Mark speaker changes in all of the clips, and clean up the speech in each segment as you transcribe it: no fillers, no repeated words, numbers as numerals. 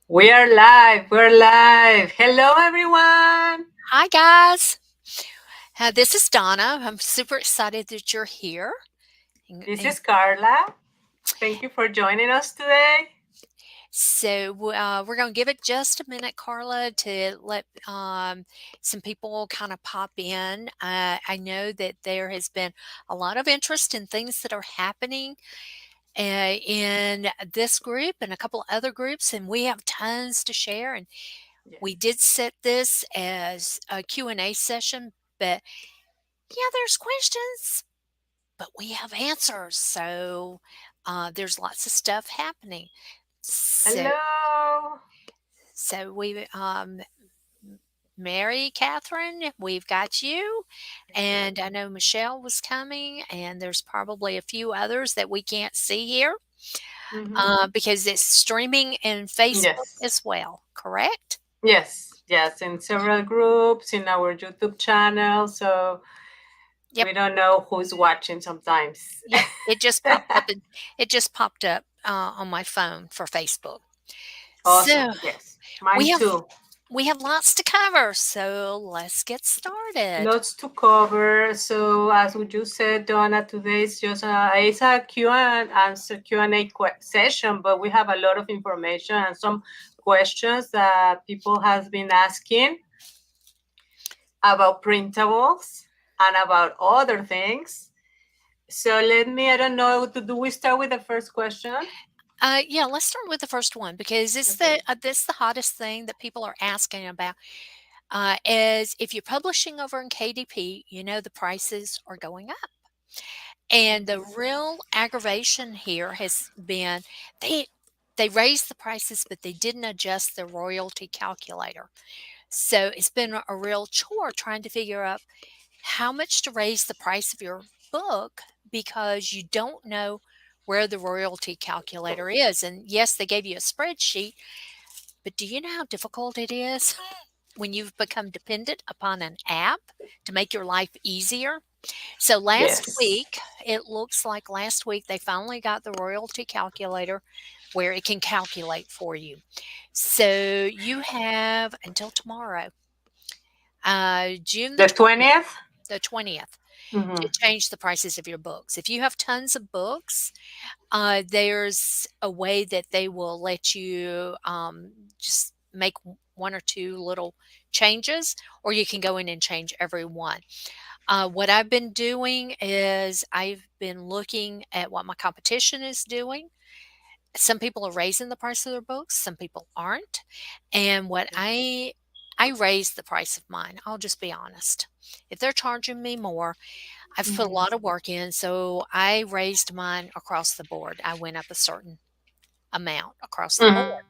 Speaker 1: We are live. We're live. Hello, everyone.
Speaker 2: Hi, guys. This is Donna. I'm super excited that you're here. And-
Speaker 1: This
Speaker 2: and
Speaker 1: is Carla. Thank you for joining us today.
Speaker 2: we're going to give it just a minute, Carla, to let some people kind of pop in. I know that there has been a lot of interest in things that are happening in this group and a couple of other groups, and we have tons to share. And
Speaker 1: Yes.
Speaker 2: we did set this as a Q&A session, but yeah, there's questions, but we have answers. So there's lots of stuff happening. So,
Speaker 1: Hello.
Speaker 2: so we, Mary Catherine, we've got you, and I know Michelle was coming, and there's probably a few others that we can't see here
Speaker 1: Mm-hmm.
Speaker 2: because it's streaming in Facebook
Speaker 1: Yes.
Speaker 2: as well. Correct?
Speaker 1: Yes. Yes. In several groups, in our YouTube channel. So
Speaker 2: Yep.
Speaker 1: we don't know who's watching sometimes.
Speaker 2: Yep. It just popped up. It just popped up on my phone for Facebook. So
Speaker 1: Awesome. Yes.
Speaker 2: we
Speaker 1: Mine
Speaker 2: have
Speaker 1: too.
Speaker 2: We have lots to cover, so let's get started.
Speaker 1: Lots to cover. So as we just said, Donna, today is just a Q and answer Q&A session, but we have a lot of information and some questions that people has been asking about printables and about other things. So I don't know, do we start with the first question?
Speaker 2: Yeah, let's start with the first one because it's
Speaker 1: Okay.
Speaker 2: the hottest thing that people are asking about. Is if you're publishing over in KDP, you know the prices are going up, and the real aggravation here has been they they raised the prices, but they didn't adjust the royalty calculator. So it's been a real chore trying to figure out how much to raise the price of your book because you don't know where the royalty calculator is. And yes, they gave you a spreadsheet, but do you know how difficult it is when you've become dependent upon an app to make your life easier? So last
Speaker 1: Yes.
Speaker 2: week, it looks like last week they finally got the royalty calculator where it can calculate for you. So you have until tomorrow, June
Speaker 1: The 20th?
Speaker 2: the 20th,
Speaker 1: Mm-hmm.
Speaker 2: to change the prices of your books. If you have tons of books, there's a way that they will let you just make one or two little changes, or you can go in and change every one. What I've been doing is I've been looking at what my competition is doing. Some people are raising the price of their books, some people aren't. And what I raised the price of mine. I'll just be honest. If they're charging me more, I've put a
Speaker 1: Mm-hmm.
Speaker 2: lot of work in, so I raised mine across the board. I went up a certain amount across the board.
Speaker 1: Mm-hmm.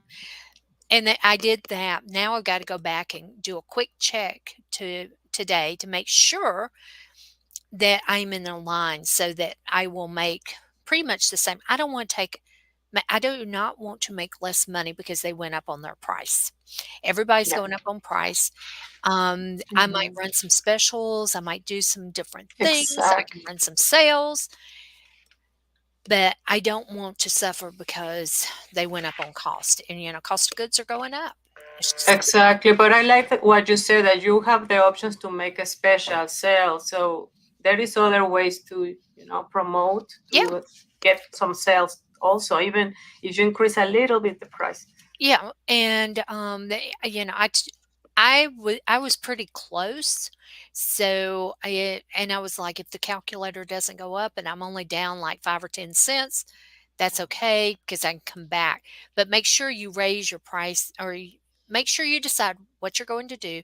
Speaker 2: And I did that. Now I've got to go back and do a quick check to today to make sure that I'm in the line so that I will make pretty much the same. I don't want to take I do not want to make less money because they went up on their price. Everybody's
Speaker 1: Yeah.
Speaker 2: going up on price. I might
Speaker 1: Mm-hmm.
Speaker 2: run some specials. I might do some different things. I can
Speaker 1: Exactly.
Speaker 2: run some sales, but I don't want to suffer because they went up on cost. And, cost of goods are going up. It's just,
Speaker 1: Exactly, but I like what you said that you have the options to make a special sale. So there is other ways to, promote
Speaker 2: yeah,
Speaker 1: to get some sales also, even if you increase a little bit the price.
Speaker 2: yeah. And, I was pretty close. So I was like, if the calculator doesn't go up and I'm only down like 5 or 10 cents, that's okay because I can come back. But make sure you raise your price make sure you decide what you're going to do,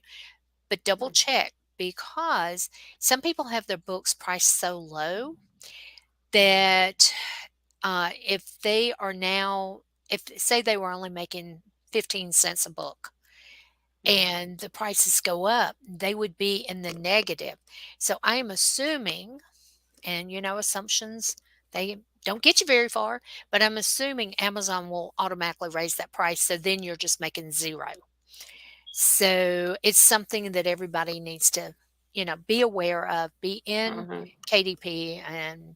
Speaker 2: but double check because some people have their books priced so low that if they are now, if say they were only making 15 cents a book and the prices go up, they would be in the negative. So I am assuming, and assumptions, they don't get you very far, but I'm assuming Amazon will automatically raise that price. So then you're just making zero. So it's something that everybody needs to, be aware of, be in
Speaker 1: Mm-hmm.
Speaker 2: KDP and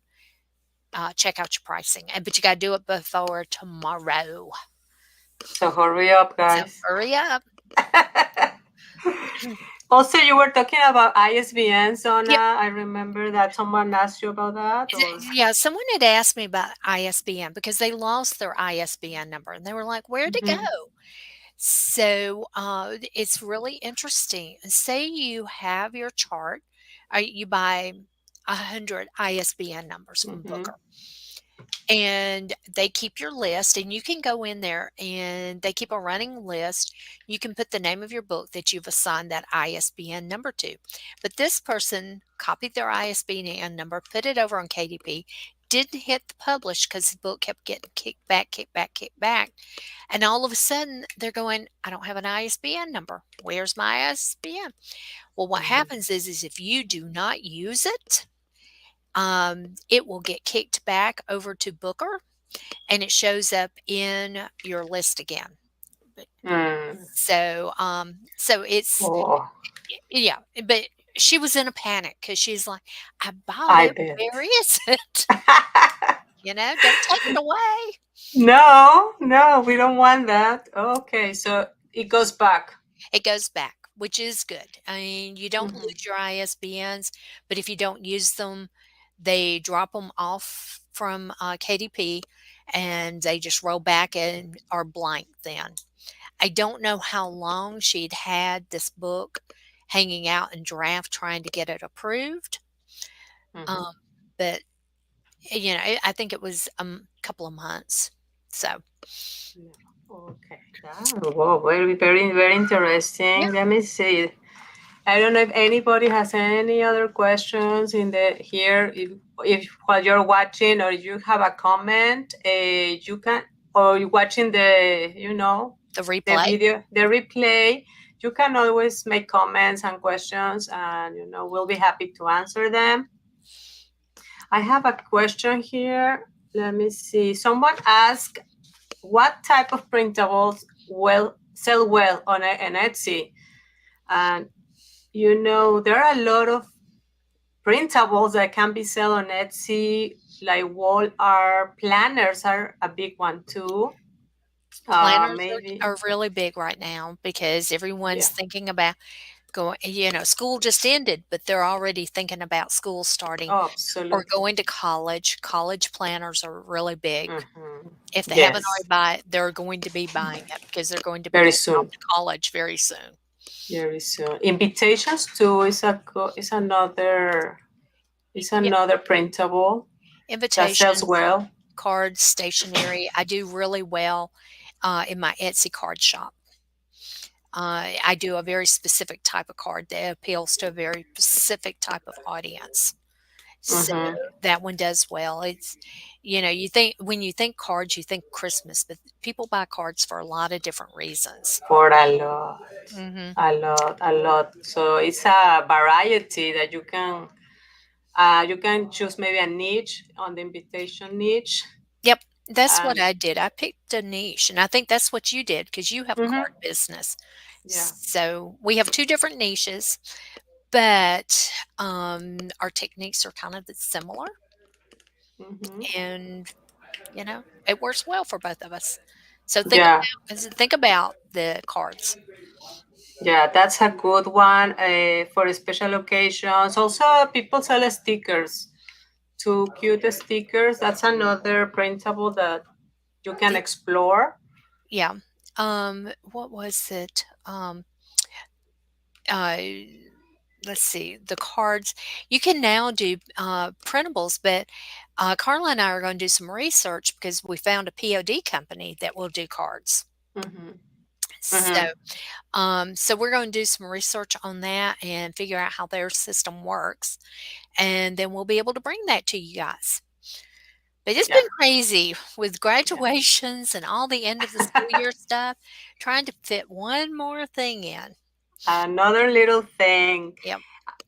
Speaker 2: check out your pricing. But you got to do it before tomorrow.
Speaker 1: So hurry up,
Speaker 2: So
Speaker 1: guys.
Speaker 2: hurry up.
Speaker 1: Also, you were talking about ISBNs,
Speaker 2: Yep.
Speaker 1: Donna. I remember that someone asked you about that, or
Speaker 2: Yeah, someone had asked me about ISBN because they lost their ISBN number and they were like, "Where'd it go?"
Speaker 1: Mhm,
Speaker 2: So, it's really interesting. Say you have your chart, you buy 100 ISBN numbers from
Speaker 1: mhm,
Speaker 2: Booker, and they keep your list, and you can go in there and they keep a running list. You can put the name of your book that you've assigned that ISBN number to. But this person copied their ISBN number, put it over on KDP, didn't hit the publish because the book kept getting kicked back, kicked back, kicked back. And all of a sudden, they're going, I don't have an ISBN number. Where's my ISBN? Well, what
Speaker 1: mhm,
Speaker 2: happens is if you do not use it, it will get kicked back over to Booker and it shows up in your list again. But
Speaker 1: mm.
Speaker 2: so it's
Speaker 1: Oh,
Speaker 2: yeah, but she was in a panic because she's like, I bought
Speaker 1: I
Speaker 2: it.
Speaker 1: bet.
Speaker 2: Where is it? Don't take it away.
Speaker 1: No, no, we don't want that. Okay, so it goes back.
Speaker 2: It goes back, which is good. I mean, you don't
Speaker 1: Mhm,
Speaker 2: lose your ISBNs, but if you don't use them, they drop them off from KDP and they just roll back and are blank then. I don't know how long she'd had this book hanging out in draft trying to get it approved, um,
Speaker 1: mhm.
Speaker 2: but, I think it was a couple of months. So,
Speaker 1: Yeah. Okay. Yeah. Wow. Very, very, very
Speaker 2: yeah,
Speaker 1: interesting. Let me see. I don't know if anybody has any other questions in the here. If while you're watching or you have a comment, you can, or you're watching the,
Speaker 2: the
Speaker 1: the
Speaker 2: replay.
Speaker 1: video, the replay. You can always make comments and questions, and we'll be happy to answer them. I have a question here. Let me see. Someone asked, what type of printables sell well on an Etsy? And there are a lot of printables that can be sold on Etsy, like wall art planners are a big one too.
Speaker 2: Planners
Speaker 1: Maybe,
Speaker 2: are really big right now because everyone's
Speaker 1: yeah,
Speaker 2: thinking about going, school just ended, but they're already thinking about school starting
Speaker 1: oh,
Speaker 2: or
Speaker 1: absolutely.
Speaker 2: going to college. College planners are really big.
Speaker 1: Hmm.
Speaker 2: If they haven't
Speaker 1: Yes,
Speaker 2: already bought it, they're going to be buying it because they're going to be
Speaker 1: very
Speaker 2: going off
Speaker 1: soon,
Speaker 2: to college very soon.
Speaker 1: very soon. Invitations too is
Speaker 2: Yeah,
Speaker 1: another printable that sells
Speaker 2: invitations,
Speaker 1: well.
Speaker 2: cards, stationery. I do really well in my Etsy card shop. I do a very specific type of card that appeals to a very specific type of audience. So
Speaker 1: Hmm.
Speaker 2: that one does well. You think when you think cards, you think Christmas, but people buy cards for a lot of different reasons.
Speaker 1: For a lot,
Speaker 2: Hmm.
Speaker 1: a lot, a lot. So it's a variety that you can choose maybe a niche on the invitation niche.
Speaker 2: Yep, that's what
Speaker 1: And
Speaker 2: I did. I picked a niche, and I think that's what you did because you have a
Speaker 1: mhm,
Speaker 2: card business.
Speaker 1: yeah.
Speaker 2: So we have two different niches, but our techniques are kind of similar,
Speaker 1: Hmm.
Speaker 2: and it works well for both of us. So
Speaker 1: Yeah,
Speaker 2: think about the cards.
Speaker 1: yeah, that's a good one for special occasions. Also, people sell stickers, two cute stickers. That's another printable that you can
Speaker 2: The
Speaker 1: explore.
Speaker 2: Yeah. What was it? Uh, let's see, the cards. You can now do printables, but Carla and I are going to do some research because we found a POD company that will do cards.
Speaker 1: Hmm.
Speaker 2: So,
Speaker 1: Hmm.
Speaker 2: so we're going to do some research on that and figure out how their system works, and then we'll be able to bring that to you guys. But it's
Speaker 1: Yeah,
Speaker 2: been crazy with
Speaker 1: yeah.
Speaker 2: graduations and all the end of the school year stuff, trying to fit one more thing in.
Speaker 1: Another little thing.
Speaker 2: Yep.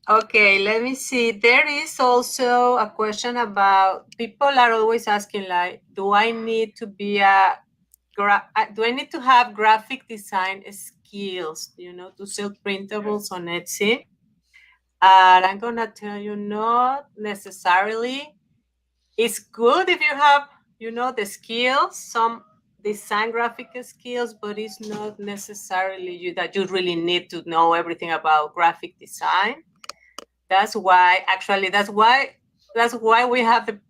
Speaker 1: Okay, let me see. There is also a question about people are always asking, like, do I need to have graphic design skills, to sell printables on Etsy? And I'm gonna tell you, not necessarily. It's good if you have, the skills. design graphic skills, but it's not necessarily that you really need to know everything about graphic design. That's why, actually, that's why we have the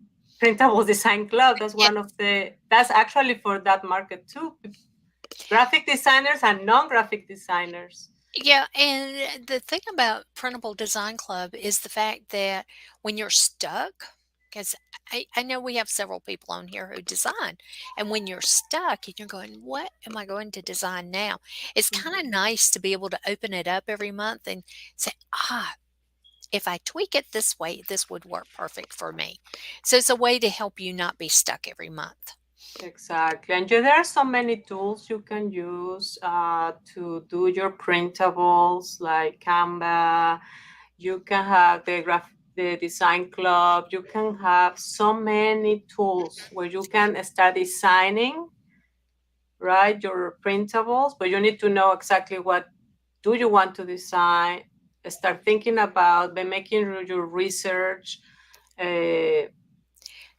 Speaker 1: Printable Design Club. That's
Speaker 2: Yeah,
Speaker 1: one of the, that's actually for that market too. Graphic designers and non-graphic designers.
Speaker 2: yeah, and the thing about Printable Design Club is the fact that when you're stuck, because I know we have several people on here who design, and when you're stuck and you're going, "What am I going to design now?" It's kinda
Speaker 1: Mhm.
Speaker 2: nice to be able to open it up every month and say, "Ah, if I tweak it this way, this would work perfect for me." So it's a way to help you not be stuck every month.
Speaker 1: Exactly. And there are so many tools you can use to do your printables, like Canva. You can have the design club. You can have so many tools where you can start designing, right, your printables, but you need to know exactly what do you want to design. Start thinking about by making your research, uh,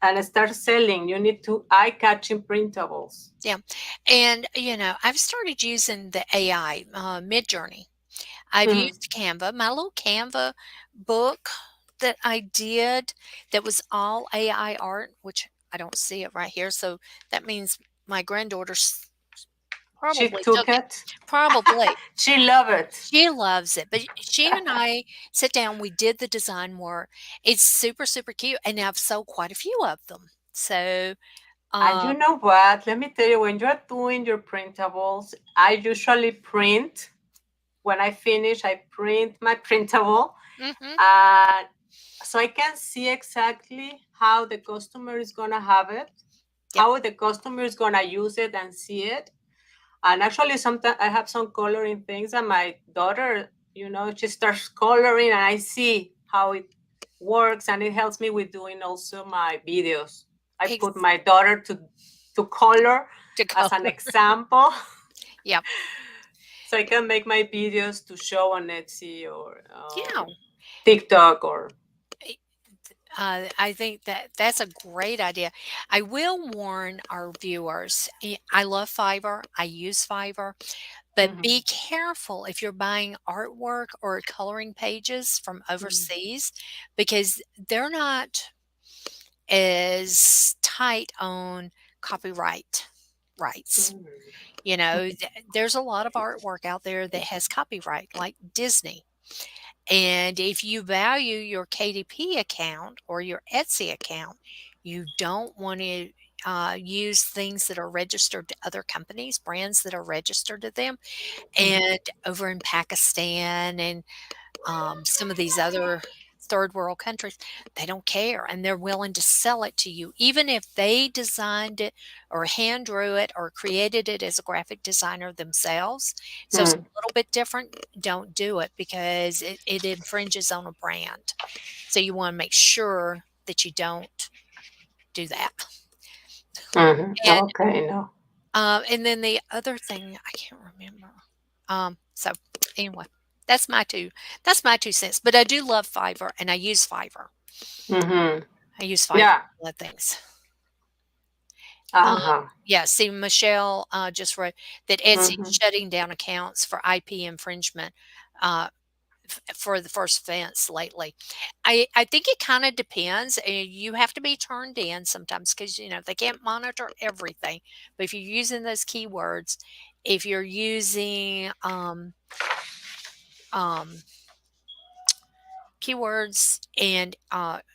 Speaker 1: and start selling. You need to eye-catching printables.
Speaker 2: Yeah, and, I've started using the AI, Midjourney. I've
Speaker 1: Mhm.
Speaker 2: used Canva. My little Canva book that I did that was all AI art, which I don't see it right here, so that means my granddaughter
Speaker 1: She
Speaker 2: probably took
Speaker 1: took
Speaker 2: it.
Speaker 1: it.
Speaker 2: Probably.
Speaker 1: She loved it.
Speaker 2: She loves it, but she and I sit down, we did the design work. It's super, super cute, and I've sold quite a few of them. So,
Speaker 1: And you
Speaker 2: um
Speaker 1: know what? Let me tell you, when you're doing your printables, I usually print. When I finish, I print my printable.
Speaker 2: mhm,
Speaker 1: And so I can see exactly how the customer is going to have it,
Speaker 2: yep,
Speaker 1: how the customer is going to use it and see it. And actually, sometimes I have some coloring things, and my daughter, she starts coloring, and I see how it works, and it helps me with doing also my videos. I put
Speaker 2: ex
Speaker 1: my daughter to color
Speaker 2: to
Speaker 1: as an
Speaker 2: color.
Speaker 1: example,
Speaker 2: Yep.
Speaker 1: so I can make my videos to show on Etsy or
Speaker 2: Yeah.
Speaker 1: TikTok or.
Speaker 2: I think that that's a great idea. I will warn our viewers. I love Fiverr. I use Fiverr, but
Speaker 1: Mhm,
Speaker 2: be careful if you're buying artwork or coloring pages from
Speaker 1: mhm,
Speaker 2: overseas because they're not as tight on copyright rights.
Speaker 1: mhm,
Speaker 2: There's a lot of artwork out there that has copyright, like Disney. And if you value your KDP account or your Etsy account, you don't want to use things that are registered to other companies, brands that are registered to them.
Speaker 1: mhm,
Speaker 2: And over in Pakistan and some of these other third world countries, they don't care and they're willing to sell it to you, even if they designed it or hand drew it or created it as a graphic designer themselves. So it's a
Speaker 1: mhm,
Speaker 2: little bit different. Don't do it because it infringes on a brand. So you want to make sure that you don't do that.
Speaker 1: mhm.
Speaker 2: And
Speaker 1: Okay, no.
Speaker 2: and then the other thing I can't remember. So anyway, that's my two that's my 2 cents, but I do love Fiverr and I use Fiverr.
Speaker 1: Mhm.
Speaker 2: I use Fiverr
Speaker 1: Yeah.
Speaker 2: for a lot of things. Um,
Speaker 1: Uh-huh.
Speaker 2: yeah, see, Michelle, just wrote that Etsy's
Speaker 1: Mhm.
Speaker 2: shutting down accounts for IP infringement, uh, for the first offense lately. I think it kinda depends, you have to be turned in sometimes because they can't monitor everything, but if you're using those keywords, if you're using, um, keywords and,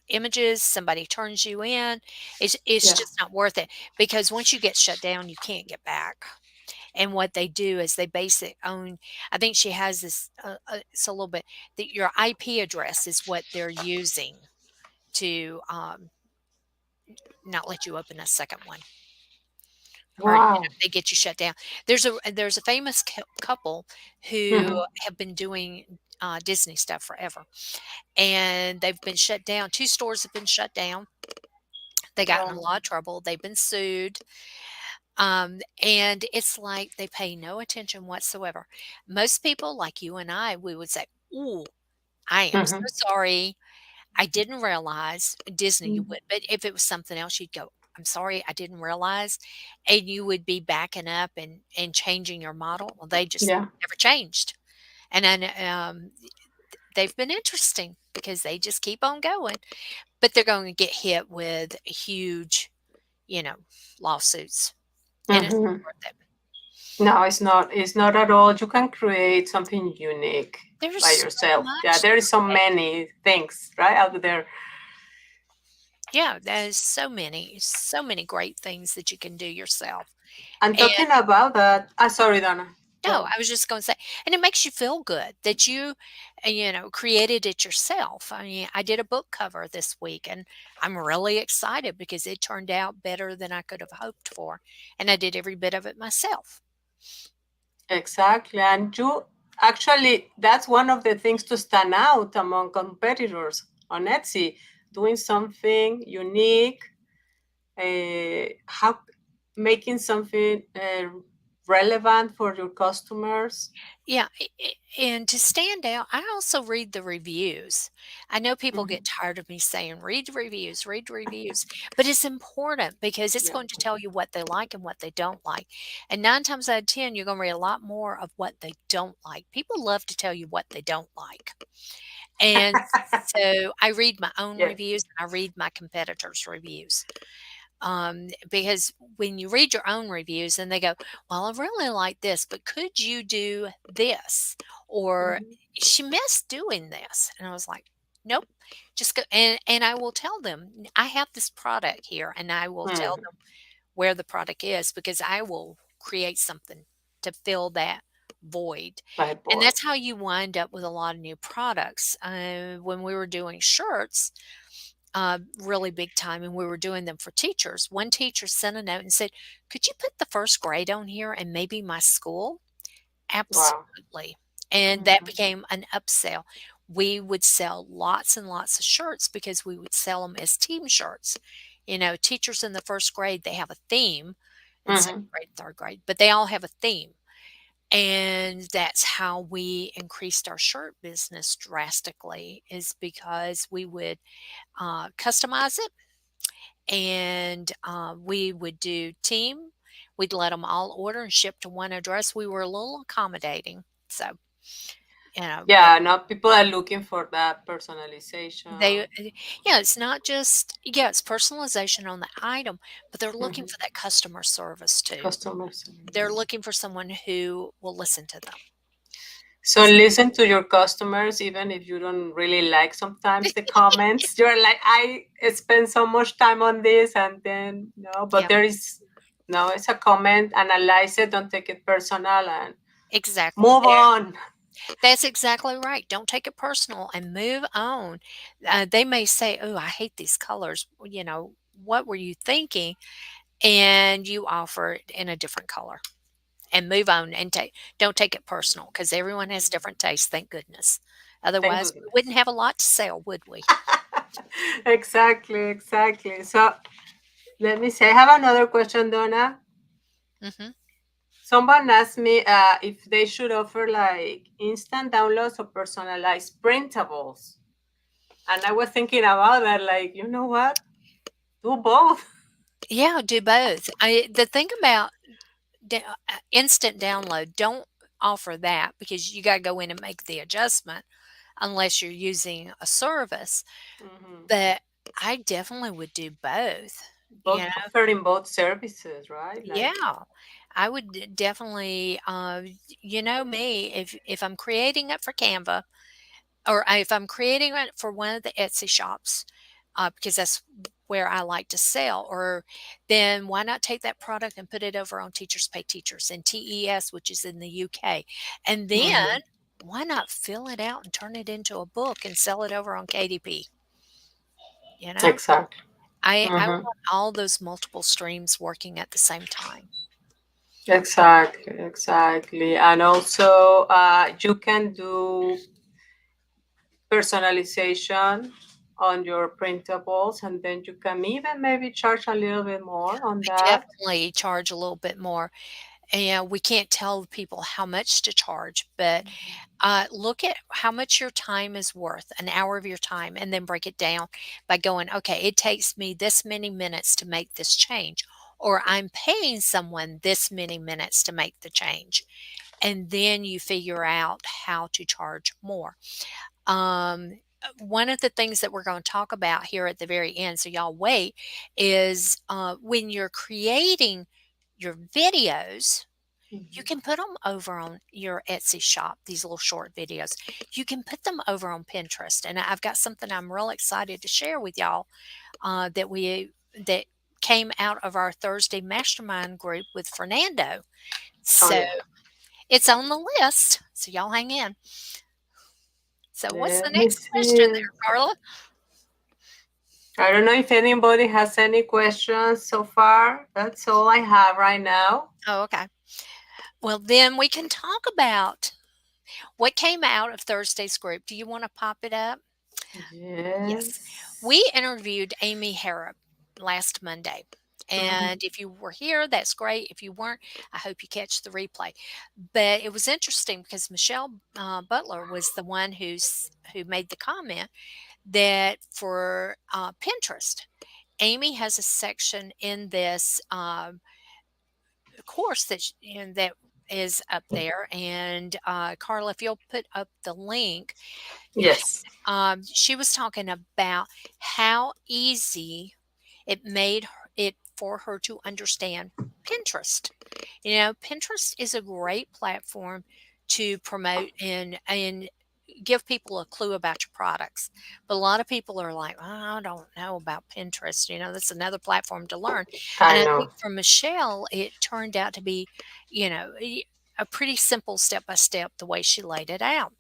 Speaker 2: images, somebody turns you in, it's
Speaker 1: Yeah.
Speaker 2: just not worth it because once you get shut down, you can't get back. And what they do is they base it on I think she has this, it's a little bit that your IP address is what they're using to, not let you open a second one or,
Speaker 1: Wow.
Speaker 2: they get you shut down. There's a famous couple who
Speaker 1: Mhm.
Speaker 2: have been doing, Disney stuff forever, and they've been shut down. 2 stores have been shut down. They got in a
Speaker 1: Wow.
Speaker 2: lot of trouble. They've been sued. And it's like they pay no attention whatsoever. Most people like you and I, we would say, "Ooh, I am so
Speaker 1: Mhm.
Speaker 2: sorry. I didn't realize." Disney, you
Speaker 1: Mhm.
Speaker 2: would, but if it was something else, you'd go, I'm sorry, I didn't realize, and you would be backing up and changing your model. Well, they just
Speaker 1: Yeah.
Speaker 2: never changed, and then, they've been interesting because they just keep on going, but they're going to get hit with huge, you know, lawsuits, and it's
Speaker 1: Hmm.
Speaker 2: not worth it.
Speaker 1: No, it's not. It's not at all. You can create something unique
Speaker 2: There's
Speaker 1: by
Speaker 2: so
Speaker 1: yourself. Yeah,
Speaker 2: much
Speaker 1: there
Speaker 2: to
Speaker 1: is so
Speaker 2: create.
Speaker 1: many things right out there.
Speaker 2: Yeah, there's so many great things that you can do yourself.
Speaker 1: And
Speaker 2: And
Speaker 1: talking about that, sorry, Donna. Go
Speaker 2: no,
Speaker 1: on.
Speaker 2: I was just gonna say, and it makes you feel good that you, created it yourself. I mean, I did a book cover this week, and I'm really excited because it turned out better than I could have hoped for, and I did every bit of it myself.
Speaker 1: Exactly. And you actually, that's one of the things to stand out among competitors on Etsy, doing something unique, how making something relevant for your customers.
Speaker 2: Yeah, and to stand out, I also read the reviews. I know people get
Speaker 1: Mhm.
Speaker 2: tired of me saying, read the reviews, but it's important because it's
Speaker 1: Yeah.
Speaker 2: going to tell you what they like and what they don't like. And 9 times out of 10, you're going to read a lot more of what they don't like. People love to tell you what they don't like. And so I read my own
Speaker 1: Yes.
Speaker 2: reviews and I read my competitors' reviews. Because when you read your own reviews and they go, well, I really like this, but could you do this? Or
Speaker 1: Mhm.
Speaker 2: she missed doing this. And I was like, nope, just go. And I will tell them, I have this product here, and I will tell
Speaker 1: Mhm.
Speaker 2: them where the product is because I will create something to fill that void.
Speaker 1: My
Speaker 2: And
Speaker 1: boy.
Speaker 2: that's how you wind up with a lot of new products. When we were doing shirts, really big time, and we were doing them for teachers. One teacher sent a note and said, "Could you put the first grade on here and maybe my school?"
Speaker 1: Wow.
Speaker 2: Absolutely. And that
Speaker 1: Mhm.
Speaker 2: became an upsell. We would sell lots and lots of shirts because we would sell them as team shirts. Teachers in the first grade, they have a theme in second
Speaker 1: Mhm.
Speaker 2: grade, third grade, but they all have a theme. And that's how we increased our shirt business drastically, is because we would customize it, and we would do team. We'd let them all order and ship to one address. We were a little accommodating, so but
Speaker 1: Yeah, now people are looking for that
Speaker 2: they,
Speaker 1: personalization.
Speaker 2: yeah, it's not just, yeah, it's personalization on the item, but they're looking
Speaker 1: Mhm.
Speaker 2: for that customer service too.
Speaker 1: Customer
Speaker 2: They're
Speaker 1: service.
Speaker 2: looking for someone who will listen to them.
Speaker 1: So listen to your customers, even if you don't really like sometimes the comments. You're like, I spend so much time on this, and then no, but
Speaker 2: Yeah,
Speaker 1: there is no, it's a comment, analyze it, don't take it personal, and
Speaker 2: exactly.
Speaker 1: move on.
Speaker 2: That's exactly right. Don't take it personal and move on. They may say, "Oh, I hate these colors." What were you thinking? And you offer it in a different color and move on, and don't take it personal because everyone has different tastes. Thank goodness.
Speaker 1: Thank
Speaker 2: Otherwise, we wouldn't
Speaker 1: goodness.
Speaker 2: have a lot to sell, would we?
Speaker 1: Exactly, exactly. So let me say, I have another question, Donna.
Speaker 2: Hmm.
Speaker 1: Someone asked me if they should offer like instant downloads or personalized printables. And I was thinking about that, like, you know what? Do both.
Speaker 2: Yeah, do both. The thing about instant download, don't offer that because you got to go in and make the adjustment unless you're using a service.
Speaker 1: Hmm.
Speaker 2: But I definitely would do both. You
Speaker 1: Both
Speaker 2: know,
Speaker 1: offering both services, right? Like,
Speaker 2: yeah, I would definitely. You know me, if I'm creating it for Canva, or if I'm creating it for one of the Etsy shops, because that's where I like to sell, or then why not take that product and put it over on Teachers Pay Teachers in TES, which is in the UK, and then
Speaker 1: hmm,
Speaker 2: why not fill it out and turn it into a book and sell it over on KDP? You know,
Speaker 1: exactly.
Speaker 2: I
Speaker 1: Hmm.
Speaker 2: want all those multiple streams working at the same time.
Speaker 1: Exactly, exactly. And also, you can do personalization on your printables, and then you can even maybe charge a little bit more on
Speaker 2: I
Speaker 1: that.
Speaker 2: definitely charge a little bit more. and we can't tell people how much to charge, but look at how much your time is worth, an hour of your time, and then break it down by going, okay, it takes me this many minutes to make this change, or I'm paying someone this many minutes to make the change. And then you figure out how to charge more. One of the things that we're going to talk about here at the very end, so y'all wait, is when you're creating your videos, you
Speaker 1: Mhm.
Speaker 2: can put them over on your Etsy shop, these little short videos. You can put them over on Pinterest. And I've got something I'm real excited to share with y'all that came out of our Thursday mastermind group with Fernando.
Speaker 1: Oh
Speaker 2: So
Speaker 1: yeah.
Speaker 2: it's on the list. So y'all hang in. So what's the
Speaker 1: Let me
Speaker 2: next question
Speaker 1: see.
Speaker 2: there, Carla?
Speaker 1: I don't know if anybody has any questions so far. That's all I have right now.
Speaker 2: Oh, okay. Well, then we can talk about what came out of Thursday's group. Do you want to pop it up? Yes.
Speaker 1: Yes.
Speaker 2: We interviewed Amy Harrop last Monday.
Speaker 1: Mhm.
Speaker 2: And if you were here, that's great. If you weren't, I hope you catch the replay. But it was interesting because Michelle Butler was the one who made the comment that for Pinterest, Amy has a section in this course that is up there. And Carla, if you'll put up the link,
Speaker 1: Yes.
Speaker 2: she was talking about how easy it made it for her to understand Pinterest. You know, Pinterest is a great platform to promote and give people a clue about your products. But a lot of people are like, "Oh, I don't know about Pinterest. You know, that's another platform to learn." And
Speaker 1: I
Speaker 2: I
Speaker 1: know.
Speaker 2: think for Michelle, it turned out to be, a pretty simple step by step the way she laid it out.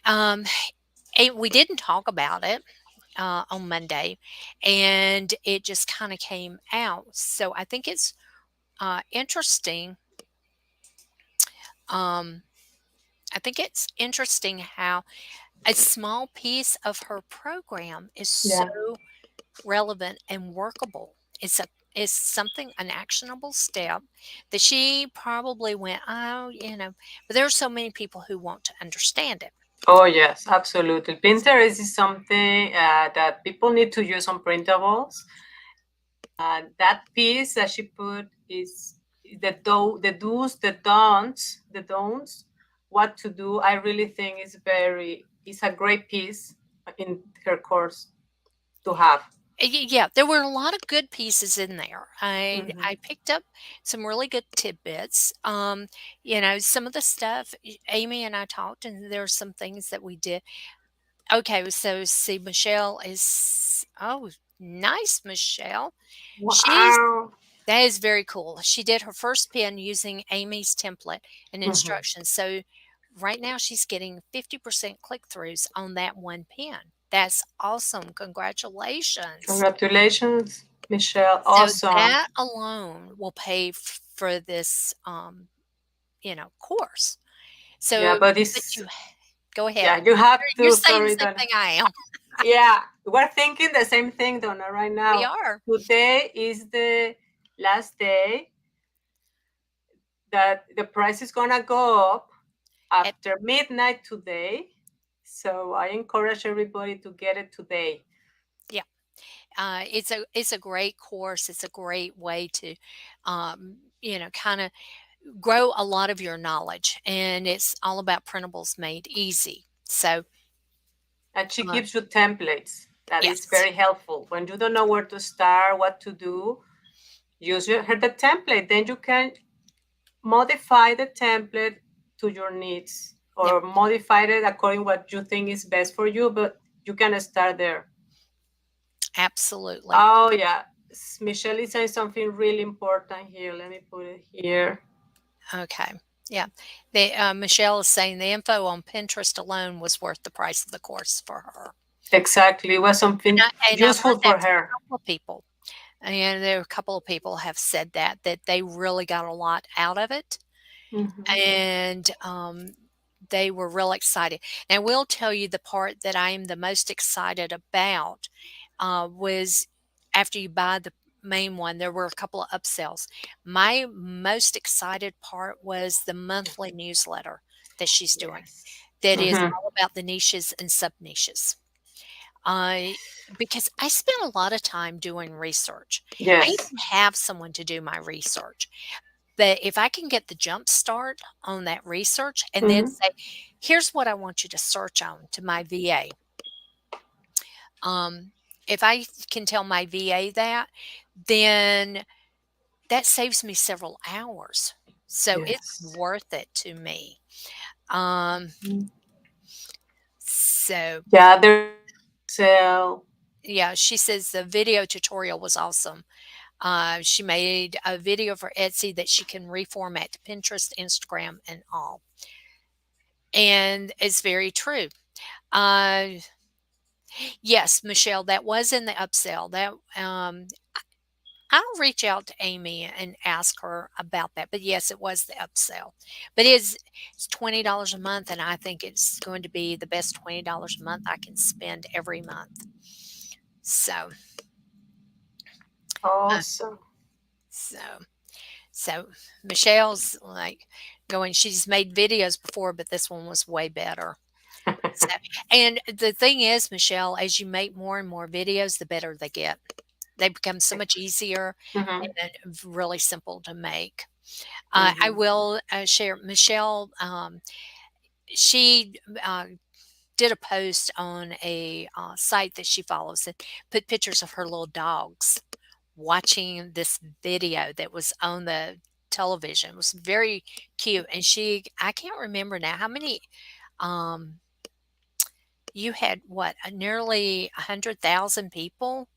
Speaker 2: Um, we didn't talk about it on Monday, and it just kind of came out. So I think it's interesting. Um, I think it's interesting how a small piece of her program is so
Speaker 1: Yeah.
Speaker 2: relevant and workable. It's something an actionable step that she probably went, oh, but there are so many people who want to understand it.
Speaker 1: Oh yes, absolutely. Pinterest is something that people need to use on printables. That piece that she put is the do's, the don'ts, what to do. I really think is a great piece in her course to have.
Speaker 2: Yeah, there were a lot of good pieces in there. I
Speaker 1: Mhm.
Speaker 2: picked up some really good tidbits. Some of the stuff Amy and I talked, and there are some things that we did. Okay, so see, Michelle is nice, Michelle. She's
Speaker 1: Wow.
Speaker 2: That is very cool. She did her first pin using Amy's template and
Speaker 1: Mhm.
Speaker 2: instructions. So right now she's getting 50% click throughs on that one pin. That's awesome. Congratulations.
Speaker 1: Congratulations, Michelle.
Speaker 2: So
Speaker 1: Awesome.
Speaker 2: that alone will pay for this, course.
Speaker 1: Yeah,
Speaker 2: So,
Speaker 1: but
Speaker 2: but
Speaker 1: it's
Speaker 2: you go ahead.
Speaker 1: yeah, you have
Speaker 2: You're
Speaker 1: to.
Speaker 2: saying the
Speaker 1: Sorry,
Speaker 2: same
Speaker 1: Donna.
Speaker 2: thing I am.
Speaker 1: Yeah, we're thinking the same thing, Donna, right
Speaker 2: We
Speaker 1: now.
Speaker 2: are.
Speaker 1: Today is the last day that the price is gonna go up
Speaker 2: At,
Speaker 1: after midnight today. So I encourage everybody to get it today.
Speaker 2: yeah. It's a great course. It's a great way to, kind of grow a lot of your knowledge, and it's all about printables made easy. So,
Speaker 1: And she
Speaker 2: uh,
Speaker 1: gives you templates. That is
Speaker 2: yes,
Speaker 1: very helpful. When you don't know where to start, what to do, use the template. Then you can modify the template to your needs
Speaker 2: yep,
Speaker 1: or modify it according what you think is best for you, but you can start there.
Speaker 2: absolutely.
Speaker 1: Oh yeah, Michelle is saying something really important here. Let me put it here.
Speaker 2: Okay, yeah. Michelle is saying the info on Pinterest alone was worth the price of the course for her,
Speaker 1: Exactly, it was something
Speaker 2: and I've heard
Speaker 1: useful
Speaker 2: that
Speaker 1: for
Speaker 2: from a
Speaker 1: her.
Speaker 2: couple of people, and there are a couple of people have said that they really got a lot out of it,
Speaker 1: Mhm.
Speaker 2: and they were real excited. And I will tell you the part that I am the most excited about was after you buy main one. There were a couple of upsells. My most excited part was the monthly newsletter that she's doing
Speaker 1: Yes.
Speaker 2: that is
Speaker 1: Mm-hmm.
Speaker 2: all about the niches and sub niches. I because I spent a lot of time doing research. I
Speaker 1: Yes.
Speaker 2: even have someone to do my research. But if I can get the jump start on that research and then
Speaker 1: Mm-hmm.
Speaker 2: say, here's what I want you to search on to my VA. Um, if I can tell my VA that, then that saves me several hours. So it's
Speaker 1: Yes.
Speaker 2: worth it to me. Um,
Speaker 1: Mm.
Speaker 2: so
Speaker 1: Yeah, there's so
Speaker 2: yeah, she says the video tutorial was awesome. She made a video for Etsy that she can reformat to Pinterest, Instagram, and all. And it's very true. Uh, yes, Michelle, that was in the upsell. That I'll reach out to Amy and ask her about that. But yes, it was the upsell. But it's $20 a month, and I think it's going to be the best $20 a month I can spend every month. So, uh,
Speaker 1: awesome.
Speaker 2: so So Michelle's like going, she's made videos before, but this one was way better. So, and the thing is, Michelle, as you make more and more videos, the better they get. They become so much easier
Speaker 1: Mm-hmm.
Speaker 2: and really simple to make. I
Speaker 1: Mm-hmm.
Speaker 2: will share Michelle. She did a post on a site that she follows and put pictures of her little dogs watching this video that was on the television. It was very cute, and I can't remember now how many, um, you had what, nearly 100,000 people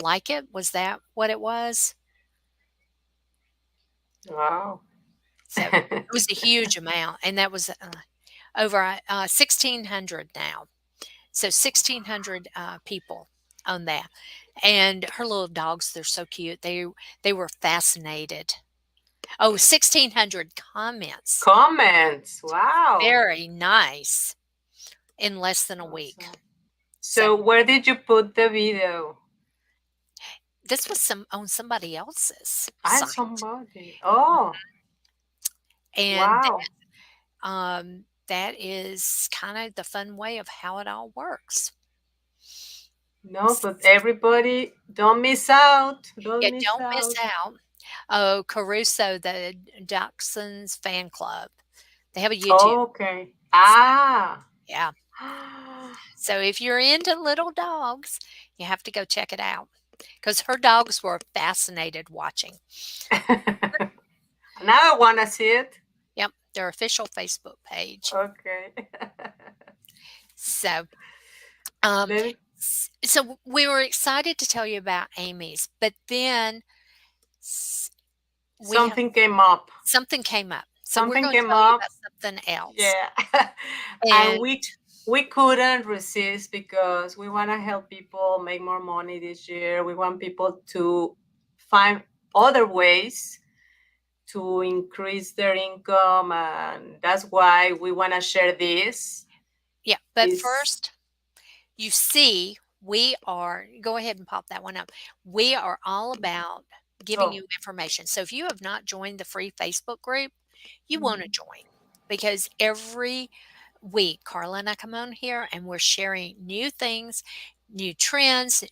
Speaker 2: like it? Was that what it was?
Speaker 1: Wow.
Speaker 2: So, it was a huge amount, and that was, over, 1,600 now. So 1,600, people on that, and her little dogs, they're so cute. They were fascinated. Oh, 1,600 comments.
Speaker 1: Comments. Wow.
Speaker 2: Very nice in less than a week.
Speaker 1: Awesome.
Speaker 2: So,
Speaker 1: So where did you put the video?
Speaker 2: this was on somebody else's
Speaker 1: I
Speaker 2: site,
Speaker 1: somebody. Oh,
Speaker 2: and,
Speaker 1: wow.
Speaker 2: that is kinda the fun way of how it all works.
Speaker 1: No, but everybody, don't miss out.
Speaker 2: Yeah,
Speaker 1: Don't miss
Speaker 2: don't miss
Speaker 1: out.
Speaker 2: out. Oh, Caruso, the Dachshunds fan club. They have a YouTube.
Speaker 1: Okay. Ah.
Speaker 2: Yeah. So if you're into little dogs, you have to go check it out because her dogs were fascinated watching.
Speaker 1: Now I want to see it.
Speaker 2: Yep, their official Facebook page.
Speaker 1: Okay.
Speaker 2: So, um,
Speaker 1: Let me,
Speaker 2: so we were excited to tell you about Amy's, but then s- we have
Speaker 1: something came up.
Speaker 2: something came up. So we're
Speaker 1: Something
Speaker 2: going to
Speaker 1: came
Speaker 2: tell you
Speaker 1: up.
Speaker 2: about something else.
Speaker 1: Yeah. And
Speaker 2: And
Speaker 1: we couldn't resist because we want to help people make more money this year. We want people to find other ways to increase their income, and that's why we want to share this.
Speaker 2: yeah, but
Speaker 1: This
Speaker 2: first, you see, we are, go ahead and pop that one up. We are all about giving
Speaker 1: oh.
Speaker 2: you information. So if you have not joined the free Facebook group, you want to
Speaker 1: Mhm.
Speaker 2: join because every week, Carla and I come on here and we're sharing new things, new trends,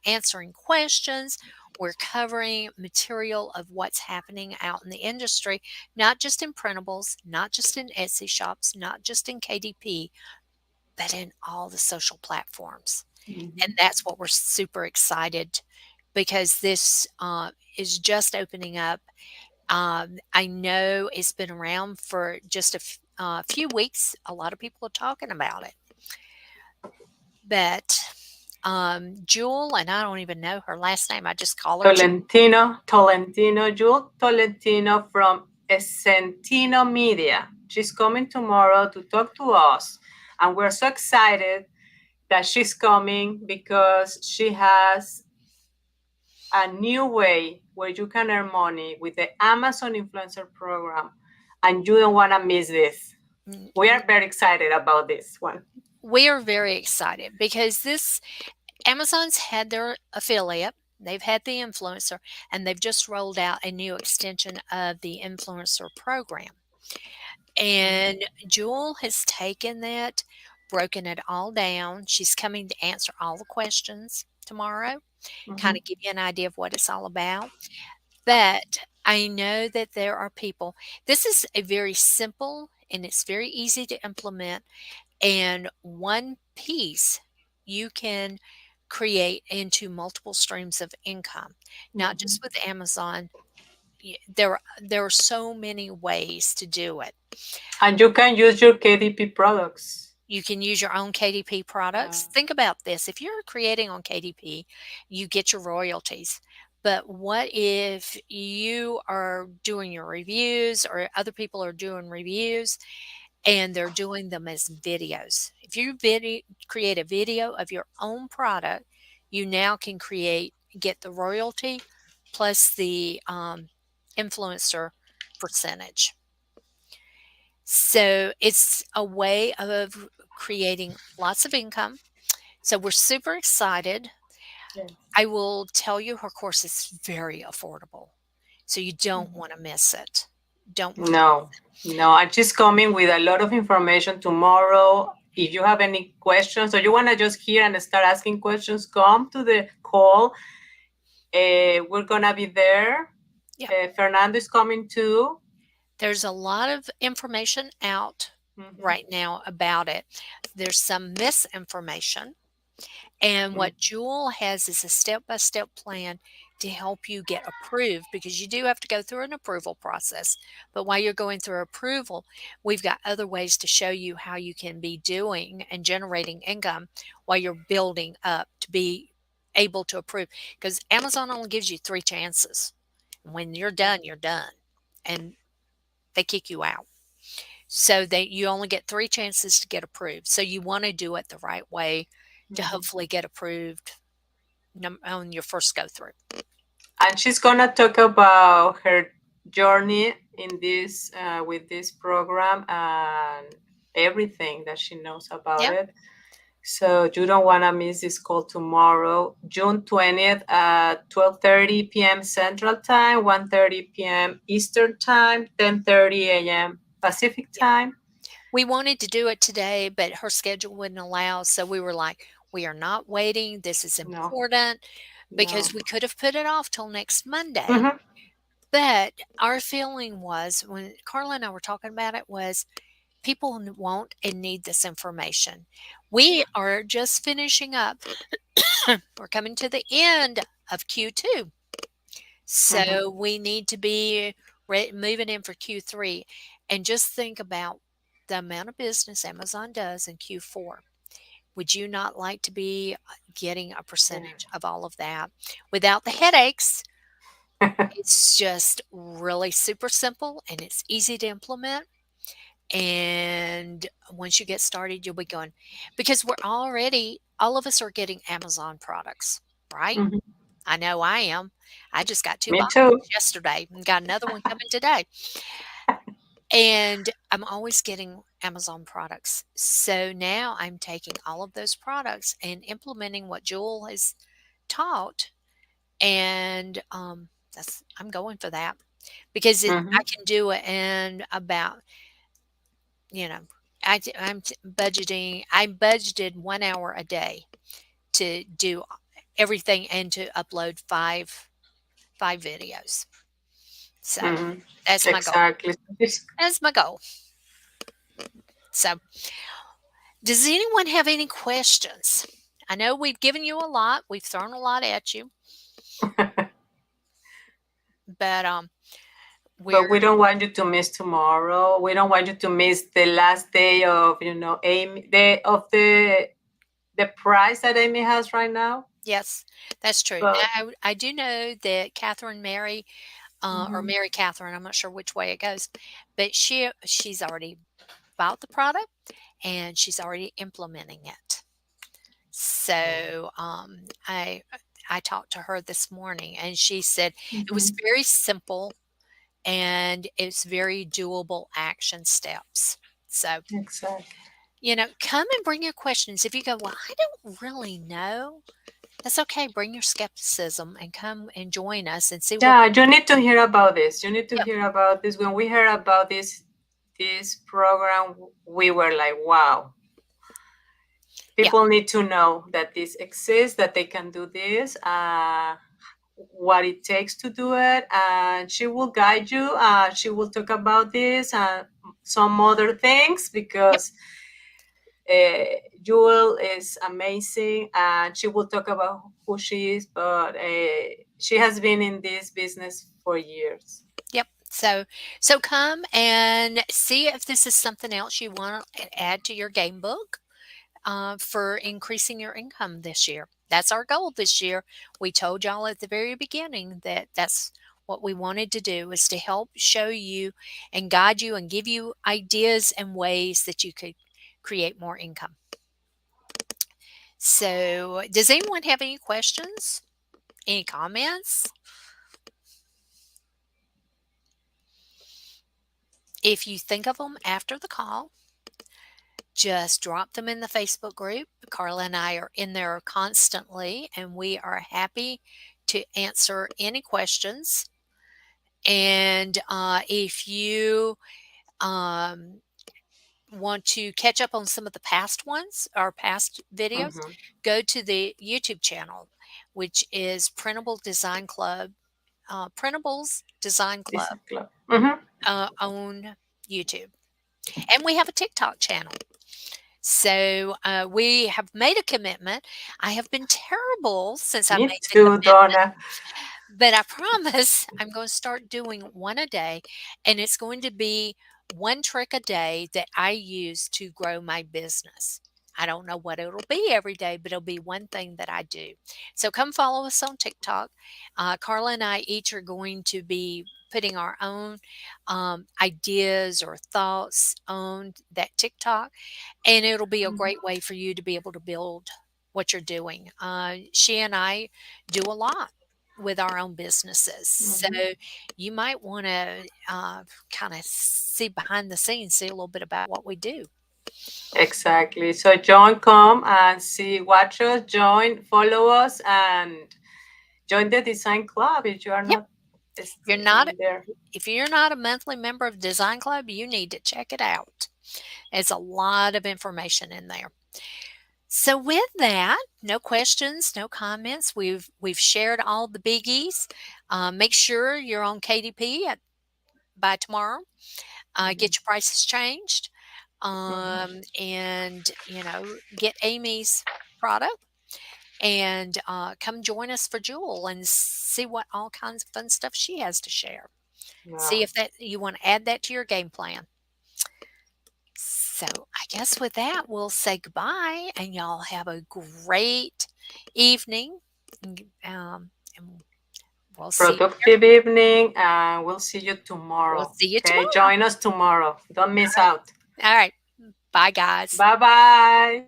Speaker 2: answering questions. We're covering material of what's happening out in the industry, not just in printables, not just in Etsy shops, not just in KDP, but in all the social platforms. And
Speaker 1: Mhm.
Speaker 2: that's what we're super excited because this is just opening up. I know it's been around for just a few weeks. A lot of people are talking about it. But Jewel, and I don't even know her last name, I just call her Jewel.
Speaker 1: Jewel Tolentino from Esentino Media. She's coming tomorrow to talk to us, and we're so excited that she's coming because she has a new way where you can earn money with the Amazon Influencer Program, and you don't want to miss this.
Speaker 2: Mm,
Speaker 1: We are very excited about this one.
Speaker 2: We are very excited because this Amazon's had their affiliate, They've had the influencer, and they've just rolled out a new extension of the influencer program. And Jewel has taken that, broken it all down. She's coming to answer all the questions tomorrow, kind
Speaker 1: Mhm.
Speaker 2: of give you an idea of what it's all about. But I know that there are people, this is a very simple and it's very easy to implement. And one piece you can create into multiple streams of income, not
Speaker 1: Mhm.
Speaker 2: just with Amazon. There are so many ways to do it.
Speaker 1: And you can use your KDP products.
Speaker 2: You can use your own KDP
Speaker 1: Yeah.
Speaker 2: products. Think about this. If you're creating on KDP, you get your royalties. But what if you are doing your reviews or other people are doing reviews and they're doing them as videos? If you create a video of your own product, you now can get the royalty plus the influencer percentage. So it's a way of creating lots of income. So we're super excited.
Speaker 1: Yeah.
Speaker 2: I will tell you her course is very affordable. So you don't
Speaker 1: Mhm.
Speaker 2: want to miss it. Don't want to
Speaker 1: No, no. And she's coming with a lot of information tomorrow. If you have any questions or you want to just hear and start asking questions, come to the call. We're going to be there.
Speaker 2: yeah.
Speaker 1: Fernando is coming too.
Speaker 2: There's a lot of information out
Speaker 1: Mhm.
Speaker 2: right now about it. There's some misinformation. And
Speaker 1: Mm.
Speaker 2: what Jewel has is a step by step plan to help you get approved because you do have to go through an approval process. But while you're going through approval, we've got other ways to show you how you can be doing and generating income while you're building up to be able to approve. Because Amazon only gives you 3 chances. When you're done, you're done. And they kick you out. So that you only get 3 chances to get approved. So you want to do it the right way to
Speaker 1: Mhm.
Speaker 2: hopefully get approved on your first go through.
Speaker 1: And she's gonna talk about her journey in this with this program and everything that she knows about
Speaker 2: Yeah.
Speaker 1: it. So you don't want to miss this call tomorrow, June 20th at 12:30 p.m. Central Time, 1:30 p.m. Eastern Time, 10:30 a.m. Pacific
Speaker 2: Yeah.
Speaker 1: Time.
Speaker 2: We wanted to do it today, but her schedule wouldn't allow. So we were like, we are not waiting. This is
Speaker 1: No,
Speaker 2: important
Speaker 1: no.
Speaker 2: because we could have put it off till next Monday.
Speaker 1: Mhm.
Speaker 2: But our feeling was when Carla and I were talking about it was people want and need this information. We are just finishing up. We're coming to the end of Q2.
Speaker 1: Mhm.
Speaker 2: So we need to be moving in for Q3 and just think about the amount of business Amazon does in Q4. Would you not like to be getting a percentage of all of that without the headaches? It's just really super simple and it's easy to implement. And once you get started, you'll be going because all of us are getting Amazon products, right?
Speaker 1: Mhm.
Speaker 2: I know I am. I just got 2
Speaker 1: Me
Speaker 2: boxes
Speaker 1: too.
Speaker 2: yesterday and got another one coming today. And I'm always getting Amazon products. So now I'm taking all of those products and implementing what Jewel has taught. And I'm going for that because I
Speaker 1: Mhm.
Speaker 2: can do it in about, you know, I budgeted 1 hour a day to do everything and to upload five videos. So
Speaker 1: Mhm.
Speaker 2: that's my goal.
Speaker 1: Exactly.
Speaker 2: That's my goal. So, does anyone have any questions? I know we've given you a lot. We've thrown a lot at you, but
Speaker 1: But
Speaker 2: we're
Speaker 1: we don't want you to miss tomorrow. We don't want you to miss the last day of Amy the price that Amy has right now.
Speaker 2: yes, that's true.
Speaker 1: But
Speaker 2: I do know that Catherine Mary or
Speaker 1: mhm,
Speaker 2: Mary Catherine, I'm not sure which way it goes, but she's already bought the product and she's already implementing it. So I talked to her this morning and she said it was
Speaker 1: mhm,
Speaker 2: very simple and it's very doable action steps. So,
Speaker 1: exactly.
Speaker 2: come and bring your questions. If you go, well, I don't really know, That's okay. Bring your skepticism and come and join us and see what.
Speaker 1: Yeah, you need to hear about this. You need to
Speaker 2: Yep.
Speaker 1: hear about this. When we heard about this program, we were like, wow.
Speaker 2: Yeah.
Speaker 1: People need to know that this exists, that they can do this, what it takes to do it, and she will guide you. She will talk about this and some other things
Speaker 2: Yep.
Speaker 1: because Jewel is amazing, and she will talk about who she is, but she has been in this business for years.
Speaker 2: Yep. So come and see if this is something else you want to add to your game book for increasing your income this year. That's our goal this year. We told y'all at the very beginning that that's what we wanted to do, is to help show you and guide you and give you ideas and ways that you could create more income. So, does anyone have any questions? Any comments? If you think of them after the call, just drop them in the Facebook group. Carla and I are in there constantly, and we are happy to answer any questions. And if you want to catch up on some of the past ones, our past videos,
Speaker 1: Mm-hmm.
Speaker 2: go to the YouTube channel, which is Printable Design Club, Printables Design
Speaker 1: This
Speaker 2: Club
Speaker 1: club. Mm-hmm.
Speaker 2: on YouTube. And we have a TikTok channel. So we have made a commitment. I have been terrible since I
Speaker 1: Me
Speaker 2: made the
Speaker 1: too,
Speaker 2: commitment,
Speaker 1: Donna.
Speaker 2: but I promise I'm going to start doing one a day, and it's going to be one trick a day that I use to grow my business. I don't know what it'll be every day, but it'll be one thing that I do. So come follow us on TikTok. Carla and I each are going to be putting our own ideas or thoughts on that TikTok, and it'll be a great way for you to be able to build what you're doing. She and I do a lot with our own businesses. So
Speaker 1: Mm-hmm.
Speaker 2: you might want to kind of see behind the scenes, see a little bit about what we do.
Speaker 1: Exactly. So join, come and see, watch us, join, follow us, and join the design club if you are
Speaker 2: Yep.
Speaker 1: not
Speaker 2: You're not
Speaker 1: in there.
Speaker 2: If you're not a monthly member of Design Club, you need to check it out. It's a lot of information in there. So with that, no questions, no comments. We've shared all the biggies. Make sure you're on KDP by tomorrow. Get your prices changed,
Speaker 1: Mm-hmm.
Speaker 2: and get Amy's product, and come join us for Jewel and see what all kinds of fun stuff she has to share. See
Speaker 1: Wow.
Speaker 2: if that you want to add that to your game plan. So I guess with that, we'll say goodbye, and y'all have a great evening. And we'll see you there.
Speaker 1: Productive evening, and we'll see you
Speaker 2: We'll
Speaker 1: tomorrow.
Speaker 2: see you
Speaker 1: Okay,
Speaker 2: tomorrow.
Speaker 1: join us tomorrow. Don't
Speaker 2: All
Speaker 1: miss
Speaker 2: right.
Speaker 1: out.
Speaker 2: All right. Bye, guys.
Speaker 1: Bye bye.